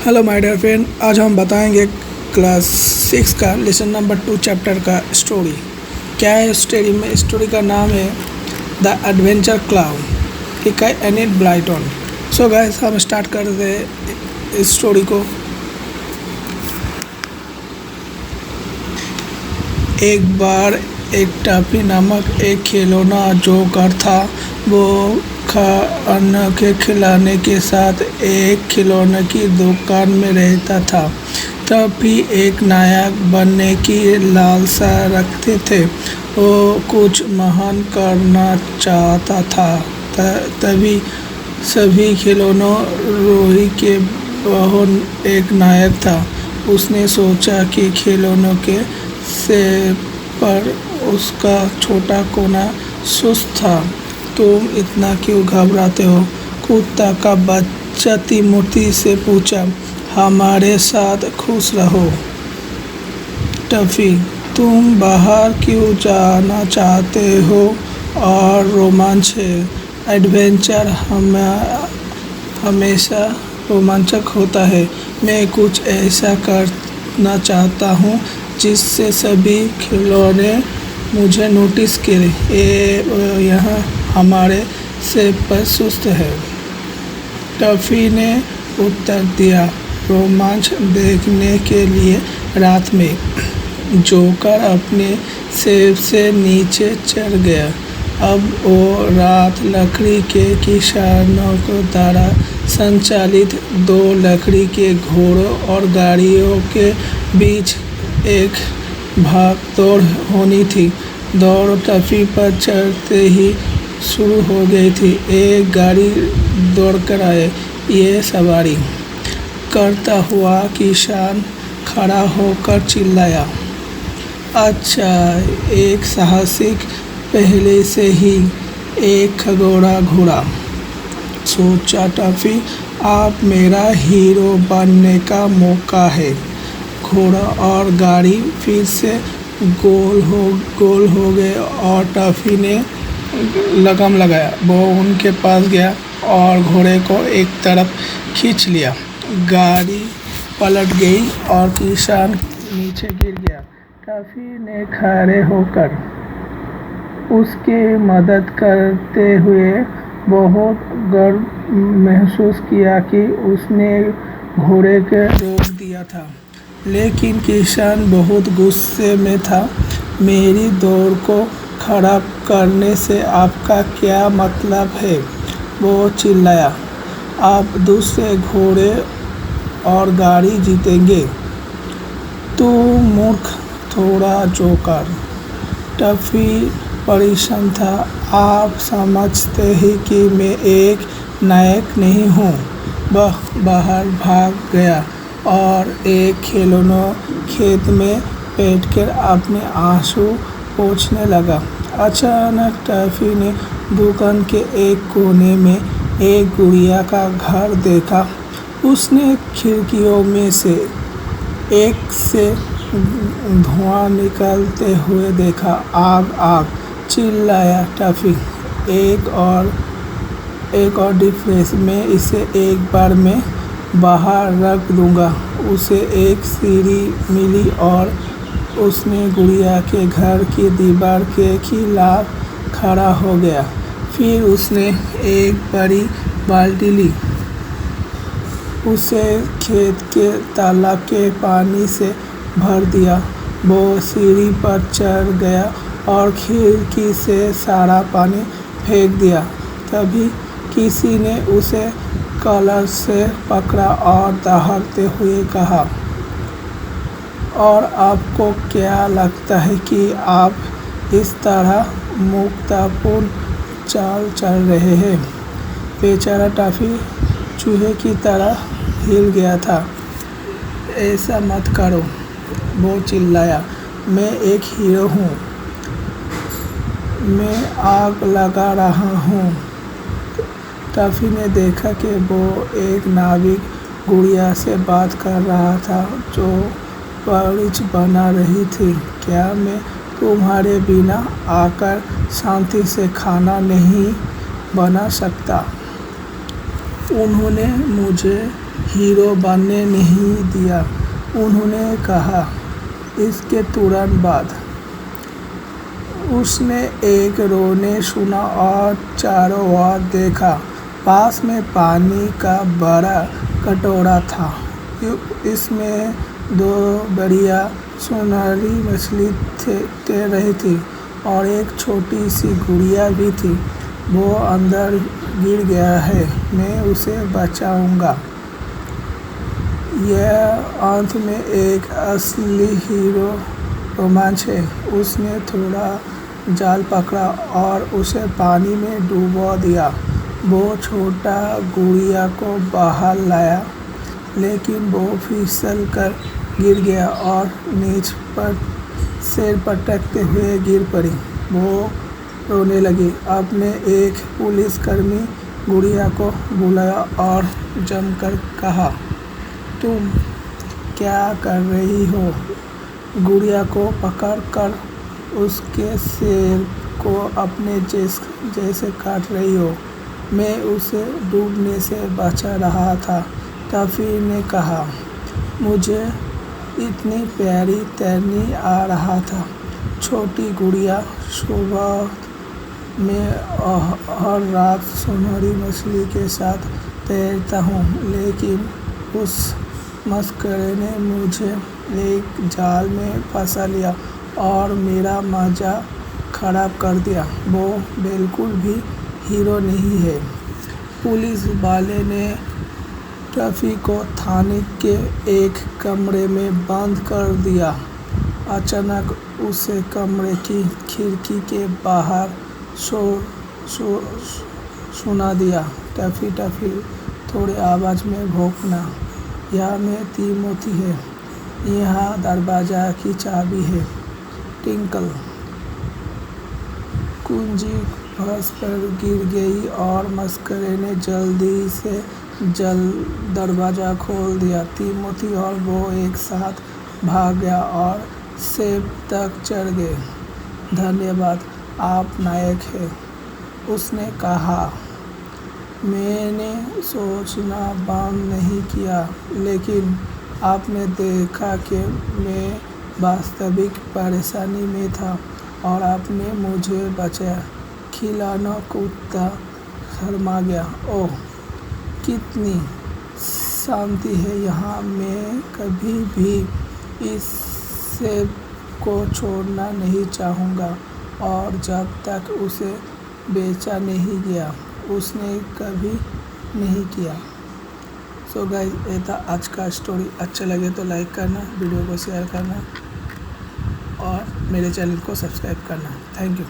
Hello my dear friend, आज हम बताएंगे क्लास 6 का लेसन नंबर 2 चैप्टर का स्टोरी। क्या है स्टोरी का नाम है द एडवेंचर क्लाउन, ठीक है, एनिड ब्लाइटन। सो गाइस, हम स्टार्ट कर दे इस स्टोरी को। एक बार एक टॉफी नामक एक खिलौना जोकर था। वो अन्न के खिलाने के साथ एक खिलौने की दुकान में रहता था। टॉफी एक नायक बनने की लालसा रखते थे। वो कुछ महान करना चाहता था। तभी सभी खिलौनों रोही के बहुत एक नायक था। उसने सोचा कि खिलौनों के से पर उसका छोटा कोना सुस्त था। तुम इतना क्यों घबराते हो? कुत्ता का बच्चा तिमोथी से पूछा। हमारे साथ खुश रहो। टफी, तुम बाहर क्यों जाना चाहते हो? और रोमांच है। एडवेंचर हमेशा रोमांचक होता है। मैं कुछ ऐसा करना चाहता हूँ जिससे सभी खिलौने मुझे नोटिस करें। यहाँ हमारे से पर सुस्त है। टफी ने उत्तर दिया। रोमांच देखने के लिए रात में जोकर अपने सेब से नीचे चढ़ गया। अब वो रात लकड़ी के किसानों को द्वारा संचालित 2 लकड़ी के घोड़ों और गाड़ियों के बीच एक भाग दौड़ होनी थी। दौड़ टफी पर चढ़ते ही शुरू हो गई थी। एक गाड़ी दौड़कर आए। ये सवारी करता हुआ किसान खड़ा होकर चिल्लाया। अच्छा, एक साहसिक पहले से ही एक खगोला घोड़ा, सोचा टफी। आप मेरा हीरो बनने का मौका है। घोड़ा और गाड़ी फिर से गोल हो गए और टफी ने लगाम लगाया। वो उनके पास गया और घोड़े को एक तरफ खींच लिया। गाड़ी पलट गई और किसान नीचे गिर गया। टफी ने खड़े होकर उसकी मदद करते हुए बहुत गर्व महसूस किया कि उसने घोड़े को रोक दिया था। लेकिन किसान बहुत गुस्से में था। मेरी दौड़ को खराब करने से आपका क्या मतलब है? वो चिल्लाया। आप दूसरे घोड़े और गाड़ी जीतेंगे। तू मूर्ख, थोड़ा जोकर। टफी परेशान था। आप समझते हैं कि मैं एक नायक नहीं हूँ। वह बाहर भाग गया और एक खिलौना खेत में बैठकर अपने आंसू पोंछने लगा। अचानक टफी ने दुकान के एक कोने में एक गुड़िया का घर देखा। उसने खिड़कियों में से एक से धुआं निकलते हुए देखा। आग आग, चिल्लाया टफी। एक और डिफरेंस, मैं इसे एक बार में बाहर रख दूंगा। उसे एक सीढ़ी मिली और उसने गुड़िया के घर की दीवार के खिलाफ खड़ा हो गया। फिर उसने एक बड़ी बाल्टी ली। उसे खेत के तालाब के पानी से भर दिया। वो सीढ़ी पर चढ़ गया और खिड़की से सारा पानी फेंक दिया। तभी किसी ने उसे कॉलर से पकड़ा और दहाड़ते हुए कहा, और आपको क्या लगता है कि आप इस तरह मूर्खतापूर्ण चाल चल रहे हैं? बेचारा टफी चूहे की तरह हिल गया था। ऐसा मत करो, वो चिल्लाया। मैं एक हीरो हूँ। मैं आग लगा रहा हूँ। टफी ने देखा कि वो एक नाविक गुड़िया से बात कर रहा था जो परिच बना रही थी। क्या मैं तुम्हारे बिना आकर शांति से खाना नहीं बना सकता? उन्होंने मुझे हीरो बनने नहीं दिया, उन्होंने कहा। इसके तुरंत बाद उसने एक रोने सुना और चारों ओर देखा। पास में पानी का बड़ा कटोरा था। इसमें 2 बढ़िया सुनहरी मछली तैर रही थी और एक छोटी सी गुड़िया भी थी। वो अंदर गिर गया है, मैं उसे बचाऊंगा। यह अंत में एक असली हीरो रोमांच है। उसने थोड़ा जाल पकड़ा और उसे पानी में डुबो दिया। वो छोटा गुड़िया को बाहर लाया, लेकिन वो फिसल कर गिर गया और नीच पर सिर पटकते हुए गिर पड़ी। वो रोने लगी। अपने एक पुलिसकर्मी गुड़िया को बुलाया और जमकर कहा, तुम क्या कर रही हो? गुड़िया को पकड़कर उसके सिर को अपने जैसे काट रही हो। मैं उसे डूबने से बचा रहा था। टफी ने कहा, मुझे इतनी प्यारी तैरनी आ रहा था। छोटी गुड़िया, सुबह मैं हर रात सुनहरी मछली के साथ तैरता हूँ, लेकिन उस मस्करे ने मुझे एक जाल में फंसा लिया और मेरा मज़ा खराब कर दिया। वो बिल्कुल भी हीरो नहीं है। पुलिस वाले ने टफी को थाने के एक कमरे में बंद कर दिया। अचानक उसे कमरे की खिड़की के बाहर सुना दिया, टफी टफी, थोड़ी आवाज़ में भौंकना। यह में तिमोथी है। यहाँ दरवाज़ा की चाबी है। टिंकल। कुंजी फर्श पर गिर गई और मस्करे ने जल्दी से दरवाज़ा खोल दिया। तिमोथी और वो एक साथ भाग गया और सेब तक चढ़ गए। धन्यवाद, आप नायक हैं, उसने कहा। मैंने सोचना बंद नहीं किया, लेकिन आपने देखा कि मैं वास्तविक परेशानी में था और आपने मुझे बचाया। खिलौना कुत्ता शर्मा गया। ओह, कितनी शांति है यहाँ। मैं कभी भी इस सेब को छोड़ना नहीं चाहूँगा और जब तक उसे बेचा नहीं गया। उसने कभी नहीं किया। सो गाइस, ये था आज का स्टोरी। अच्छा लगे तो लाइक करना, वीडियो को शेयर करना और मेरे चैनल को सब्सक्राइब करना। Thank you.